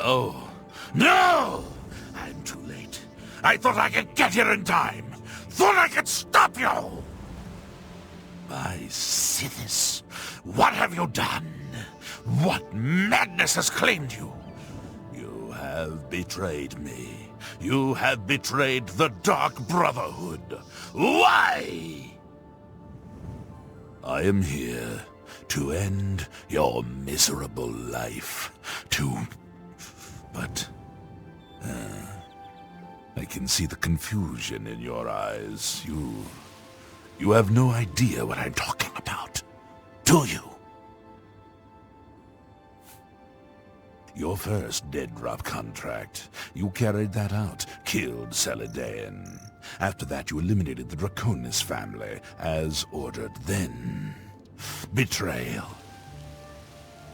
No! No! I'm too late. I thought I could get here in time. Thought I could stop you! My Sithis, what have you done? What madness has claimed you? You have betrayed me. You have betrayed the Dark Brotherhood. Why? I am here to end your miserable life. But I can see the confusion in your eyes. You have no idea what I'm talking about, do you? Your first dead drop contract. You carried that out, killed Celidaean. After that, you eliminated the Draconis family, as ordered. Then, betrayal.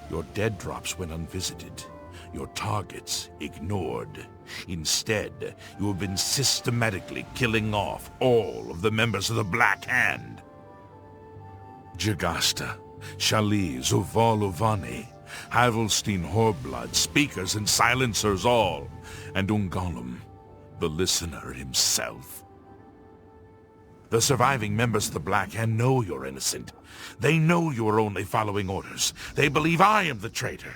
Your dead drops went unvisited. Your targets ignored. Instead, you have been systematically killing off all of the members of the Black Hand. Jagasta, Shali, Zuval Uvani, Havelstein Horblood, speakers and silencers all, and Ungolum, the listener himself. The surviving members of the Black Hand know you're innocent. They know you are only following orders. They believe I am the traitor.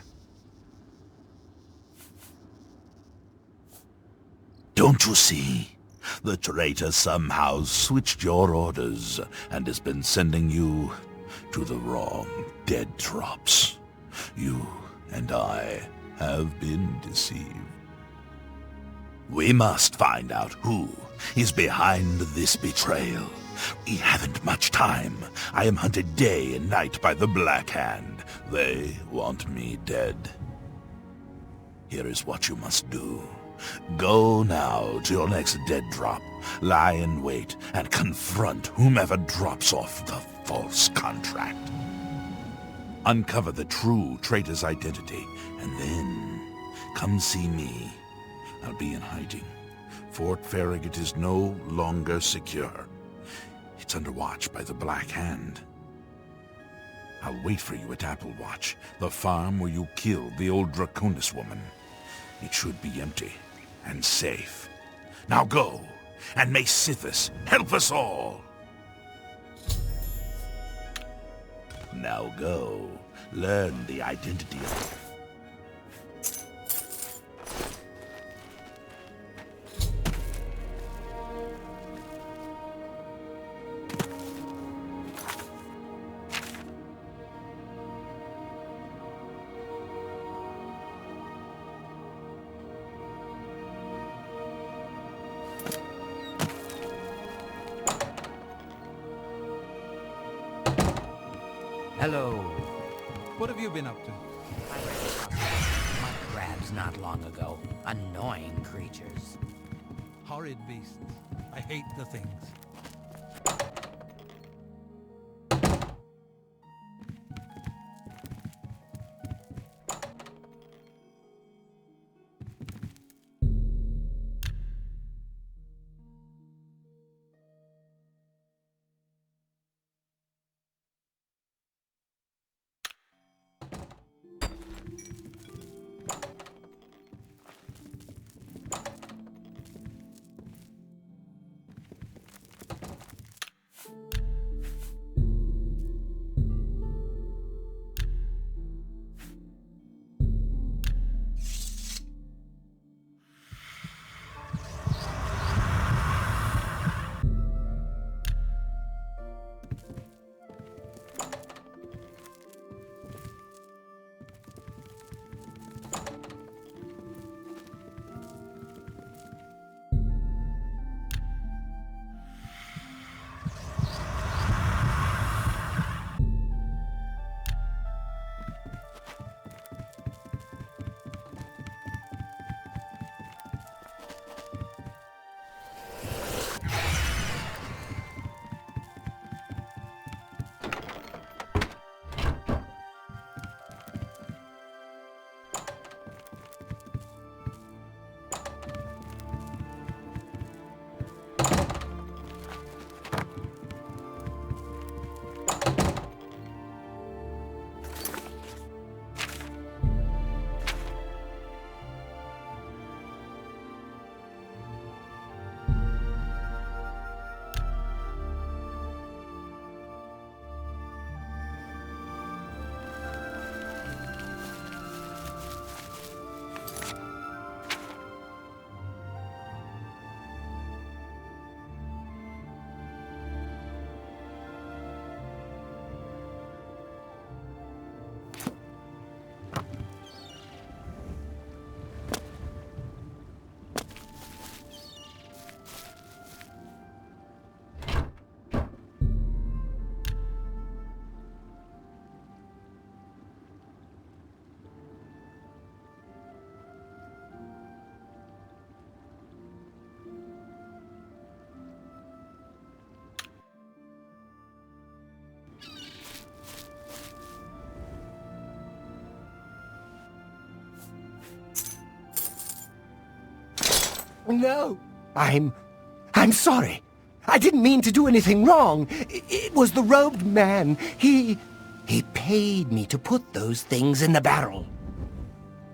Don't you see? The traitor somehow switched your orders and has been sending you to the wrong dead drops. You and I have been deceived. We must find out who is behind this betrayal. We haven't much time. I am hunted day and night by the Black Hand. They want me dead. Here is what you must do. Go now to your next dead drop, lie in wait, and confront whomever drops off the false contract. Uncover the true traitor's identity, and then come see me. I'll be in hiding. Fort Farragut is no longer secure. It's under watch by the Black Hand. I'll wait for you at Applewatch, the farm where you killed the old Draconis woman. It should be empty and safe. Now go, and may Sithis help us all. Now go, learn the identity of... Hello. What have you been up to? I read mud crabs not long ago. Annoying creatures. Horrid beasts. I hate the things. No, I'm sorry. I didn't mean to do anything wrong. It was the robed man. He paid me to put those things in the barrel.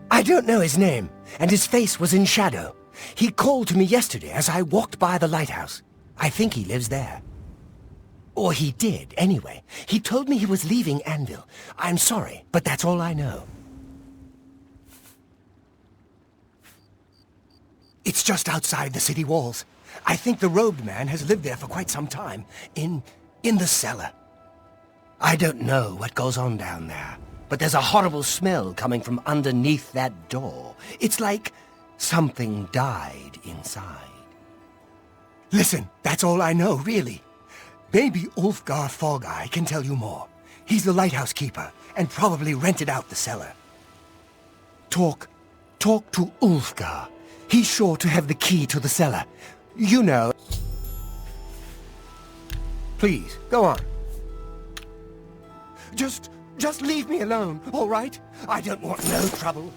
I don't know his name, and his face was in shadow. He called to me yesterday as I walked by the lighthouse. I think he lives there. Or he did, anyway. He told me he was leaving Anvil. I'm sorry, but that's all I know. It's just outside the city walls. I think the robed man has lived there for quite some time. In the cellar. I don't know what goes on down there, but there's a horrible smell coming from underneath that door. It's like something died inside. Listen, that's all I know, really. Maybe Ulfgar Fogeye can tell you more. He's the lighthouse keeper, and probably rented out the cellar. Talk to Ulfgar. He's sure to have the key to the cellar. You know. Please, go on. Just leave me alone, all right? I don't want no trouble.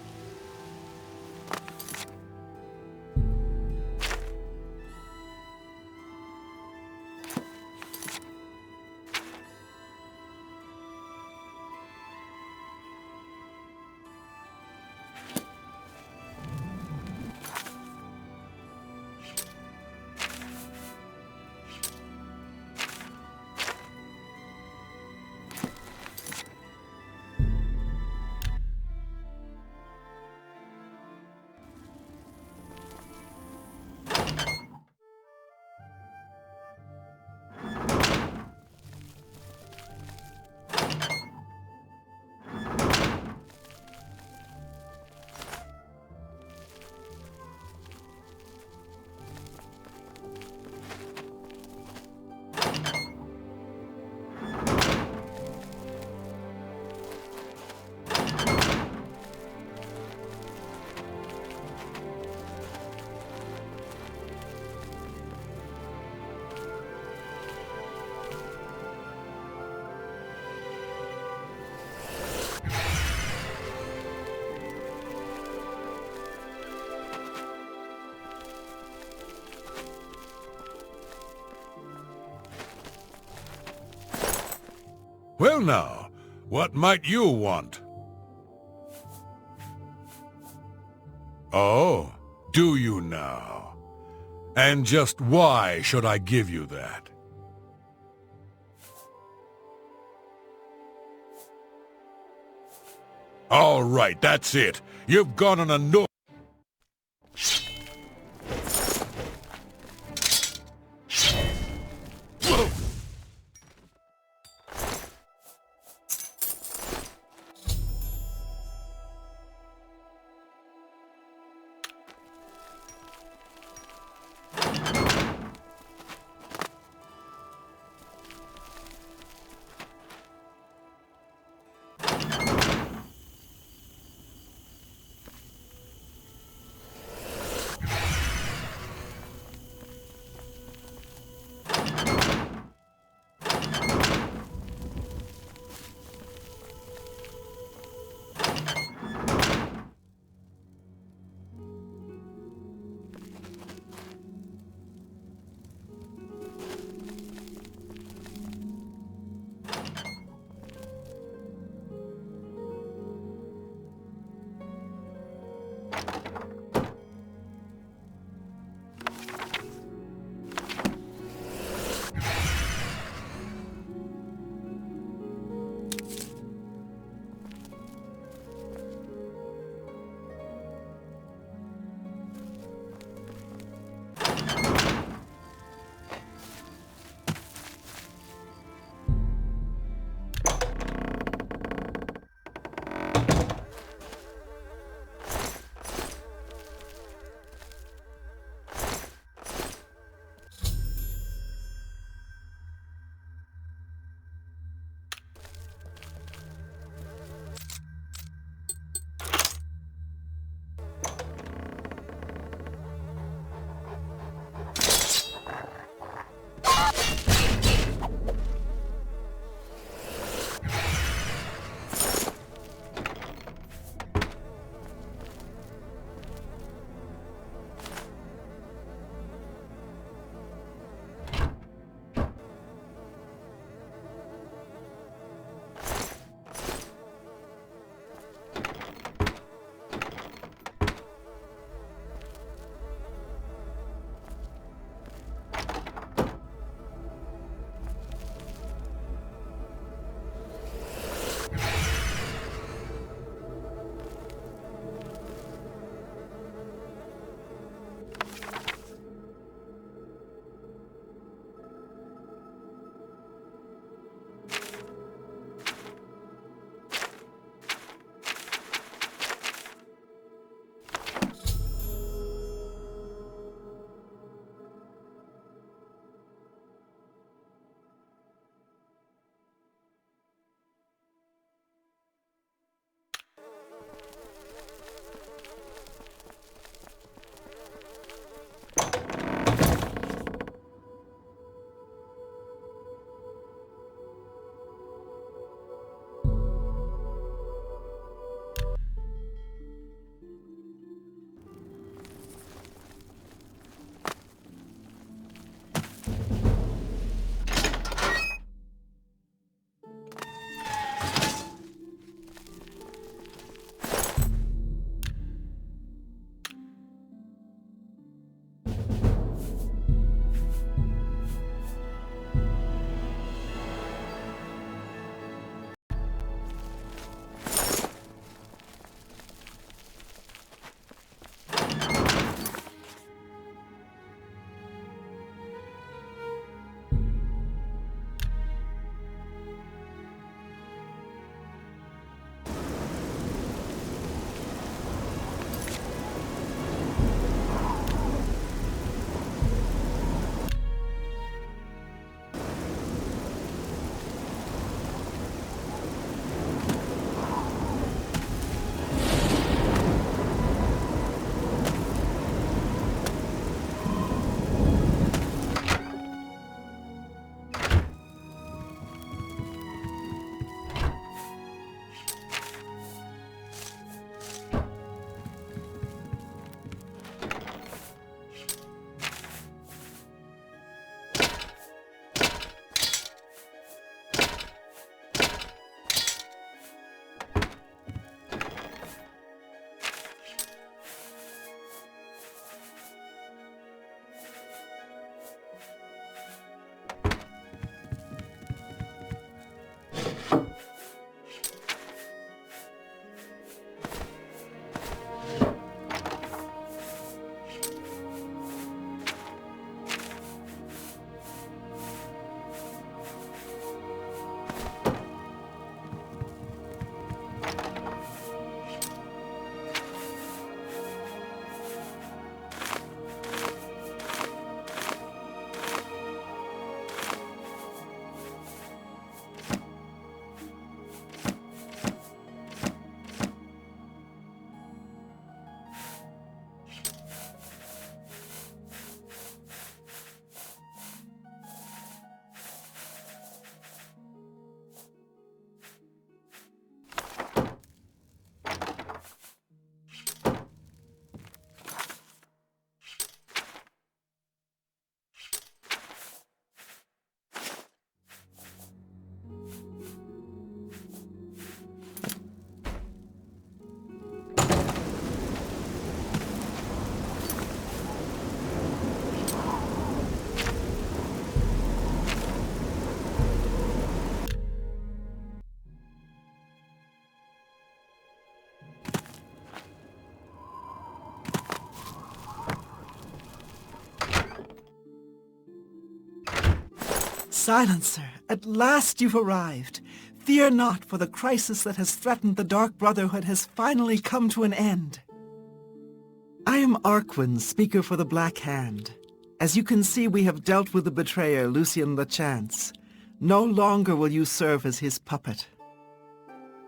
Well now, what might you want? Oh, do you now? And just why should I give you that? All right, that's it. You've gone on a no... Silencer, at last you've arrived. Fear not, for the crisis that has threatened the Dark Brotherhood has finally come to an end. I am Arquin, speaker for the Black Hand. As you can see, we have dealt with the betrayer, Lucien Lachance. No longer will you serve as his puppet.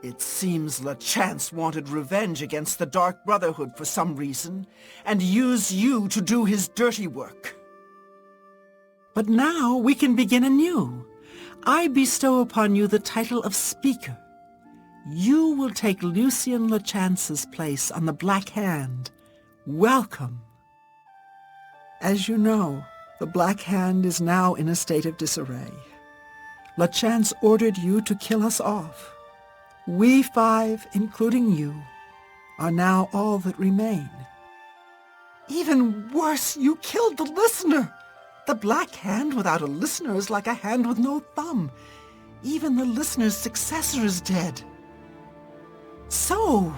It seems Lachance wanted revenge against the Dark Brotherhood for some reason, and used you to do his dirty work. But now we can begin anew. I bestow upon you the title of Speaker. You will take Lucien Lachance's place on the Black Hand. Welcome. As you know, the Black Hand is now in a state of disarray. Lachance ordered you to kill us off. We 5, including you, are now all that remain. Even worse, you killed the listener! The Black Hand without a listener is like a hand with no thumb. Even the listener's successor is dead. So,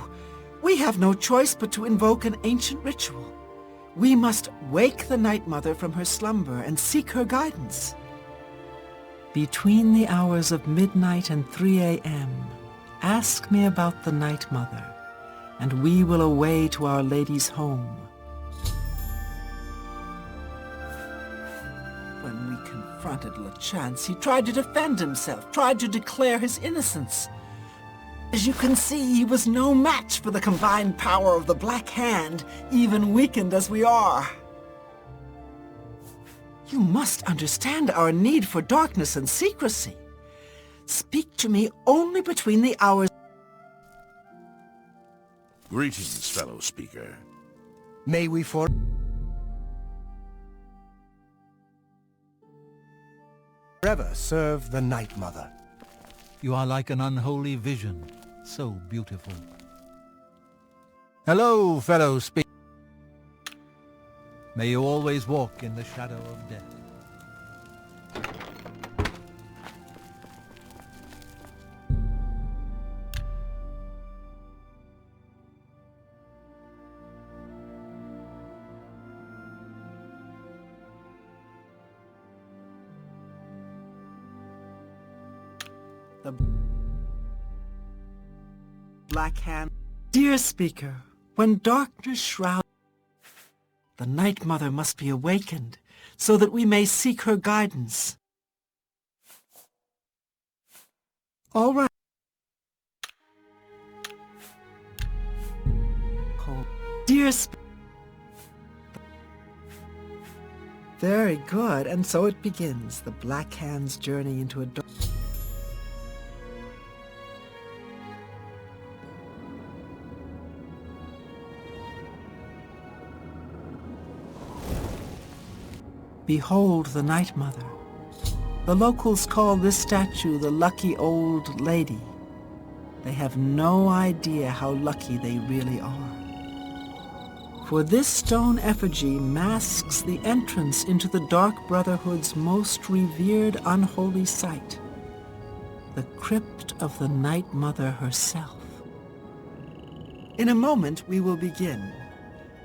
we have no choice but to invoke an ancient ritual. We must wake the Night Mother from her slumber and seek her guidance. Between the hours of midnight and 3 a.m., ask me about the Night Mother, and we will away to Our Lady's home. When we confronted Lachance, he tried to defend himself, tried to declare his innocence. As you can see, he was no match for the combined power of the Black Hand, even weakened as we are. You must understand our need for darkness and secrecy. Speak to me only between the hours... Greetings, fellow speaker. May we forever serve the Night Mother. You are like an unholy vision, so beautiful. Hello, fellow speaker. May you always walk in the shadow of death. The Black Hand. Dear Speaker, when darkness shrouds, the Night Mother must be awakened, so that we may seek her guidance. All right. Dear Speaker. Very good, and so it begins, the Black Hand's journey into a dark... Behold the Night Mother. The locals call this statue the Lucky Old Lady. They have no idea how lucky they really are. For this stone effigy masks the entrance into the Dark Brotherhood's most revered unholy site, the crypt of the Night Mother herself. In a moment we will begin.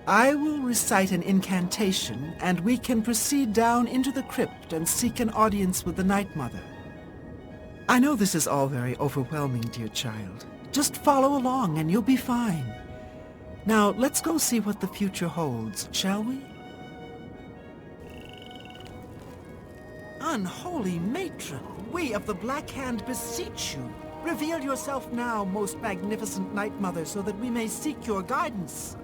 I will recite an incantation, and we can proceed down into the crypt and seek an audience with the Night Mother. I know this is all very overwhelming, dear child. Just follow along and you'll be fine. Now, let's go see what the future holds, shall we? Unholy matron, we of the Black Hand beseech you. Reveal yourself now, most magnificent Night Mother, so that we may seek your guidance.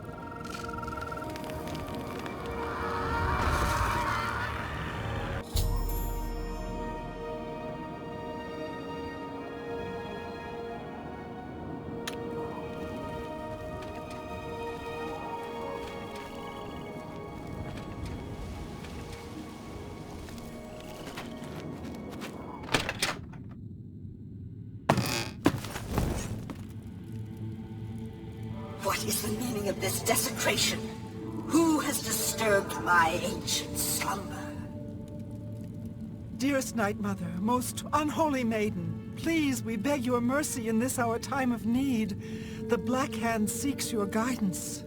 What is the meaning of this desecration? Who has disturbed my ancient slumber? Dearest Night Mother, most unholy maiden, please, we beg your mercy in this our time of need. The Black Hand seeks your guidance.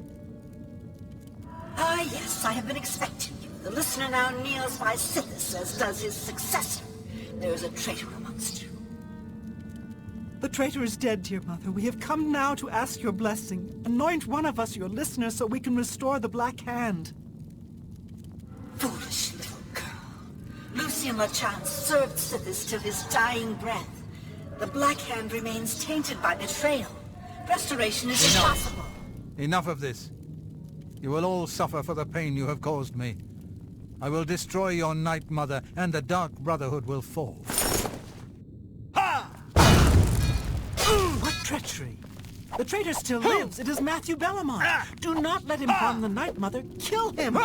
Ah, yes, I have been expecting you. The listener now kneels by Sithis, as does his successor. there is a traitor amongst you. The traitor is dead, dear mother. We have come now to ask your blessing. Anoint one of us your listener so we can restore the Black Hand. Foolish little girl. Lucien Lachance served Sithis till his dying breath. The Black Hand remains tainted by betrayal. Restoration is impossible. Enough of this. You will all suffer for the pain you have caused me. I will destroy your Night Mother, and the Dark Brotherhood will fall. What treachery! The traitor still lives. It is Matthew Bellamont. Do not let him harm the Night Mother. Kill him!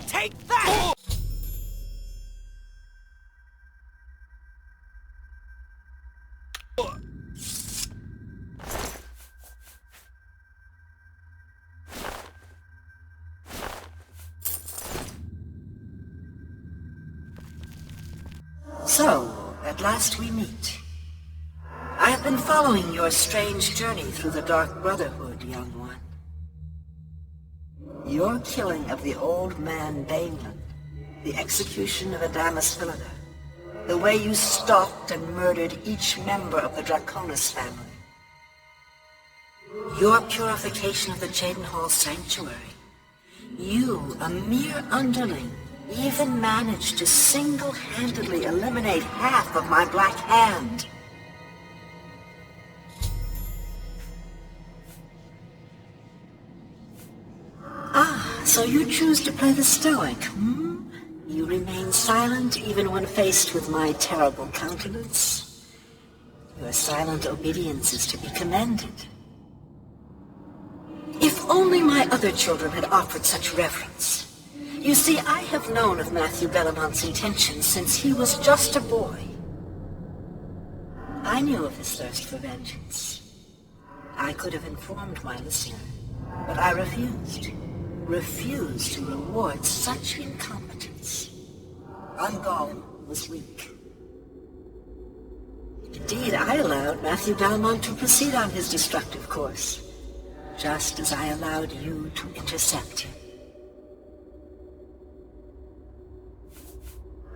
Take that! So, at last we meet. I have been following your strange journey through the Dark Brotherhood, young one. Your killing of the old man Bainland, the execution of Adamus Philida, the way you stalked and murdered each member of the Draconis family, your purification of the Cheydinhal Sanctuary, you, a mere underling, even managed to single-handedly eliminate half of my Black Hand. Ah, so you choose to play the stoic, hmm? You remain silent even when faced with my terrible countenance. Your silent obedience is to be commended. If only my other children had offered such reverence. You see, I have known of Matthew Bellamont's intentions since he was just a boy. I knew of his thirst for vengeance. I could have informed my listener, but I refused. Refused to reward such incompetence. Ungol was weak. Indeed, I allowed Matthew Bellamont to proceed on his destructive course, just as I allowed you to intercept him.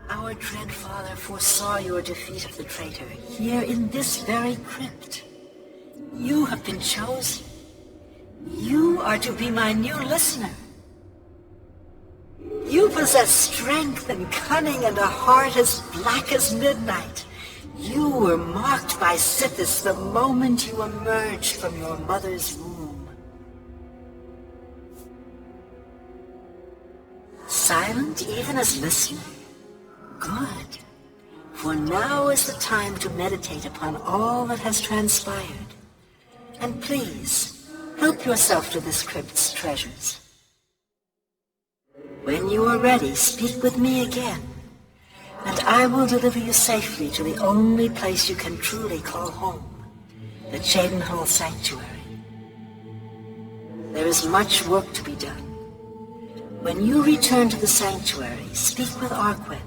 Our dread father foresaw your defeat of the traitor here in this very crypt. You have been chosen. You are to be my new listener. You possess strength and cunning and a heart as black as midnight. You were marked by Sithis the moment you emerged from your mother's womb. Silent even as listener? Good. For now is the time to meditate upon all that has transpired. And please, help yourself to this crypt's treasures. When you are ready, speak with me again, and I will deliver you safely to the only place you can truly call home, the Cheydinhal Sanctuary. There is much work to be done. When you return to the sanctuary, speak with Arquin.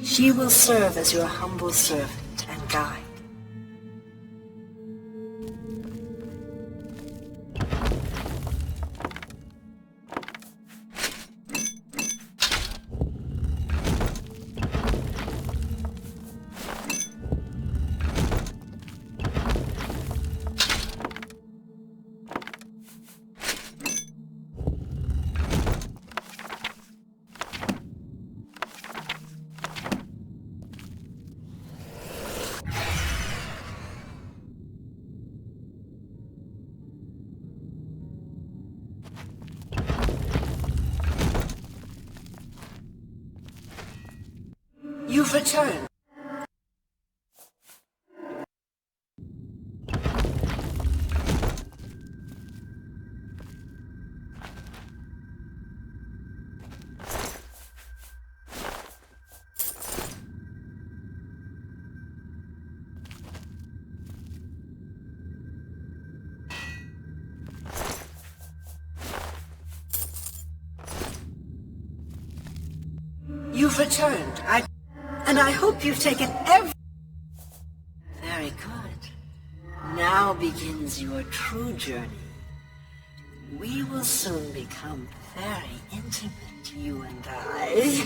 She will serve as your humble servant and guide. You've returned. You've returned. And I hope you've taken every... Very Very good. Now begins your true journey. We will soon become very intimate, you and I.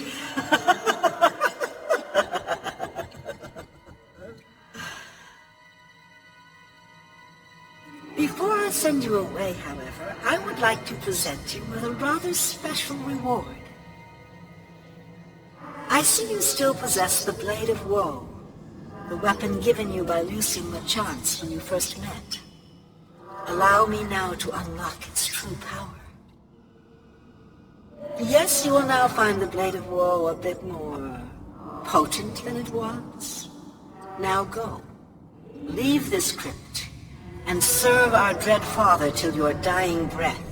Before I send you away, however, I would like to present you with a rather special reward. I see you still possess the Blade of Woe, the weapon given you by Lucien Lachance when you first met. Allow me now to unlock its true power. Yes, you will now find the Blade of Woe a bit more potent than it was. Now go. Leave this crypt and serve our dread father till your dying breath.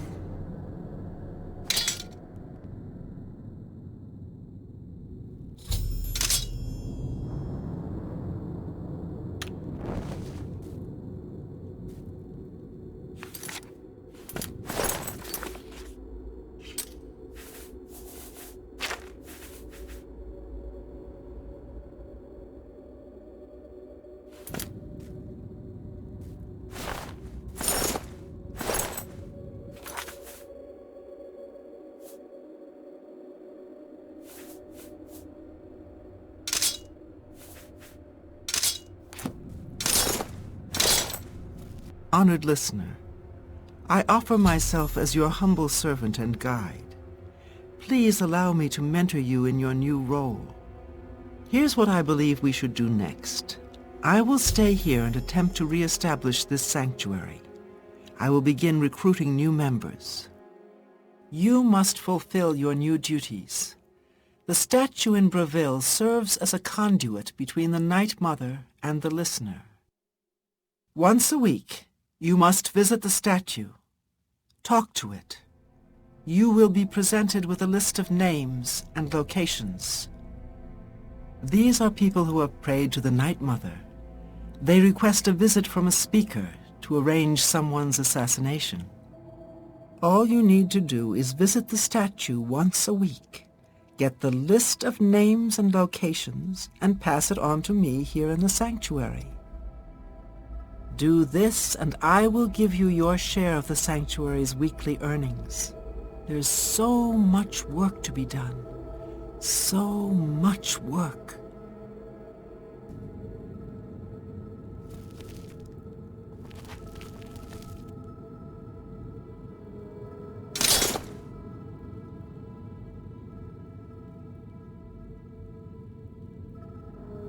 Honored listener, I offer myself as your humble servant and guide. Please allow me to mentor you in your new role. Here's what I believe we should do next. I will stay here and attempt to re-establish this sanctuary. I will begin recruiting new members. You must fulfill your new duties. The statue in Breville serves as a conduit between the Night Mother and the listener. Once a week, you must visit the statue. Talk to it. You will be presented with a list of names and locations. These are people who have prayed to the Night Mother. They request a visit from a speaker to arrange someone's assassination. All you need to do is visit the statue once a week, get the list of names and locations, and pass it on to me here in the sanctuary. Do this, and I will give you your share of the sanctuary's weekly earnings. There's so much work to be done. So much work.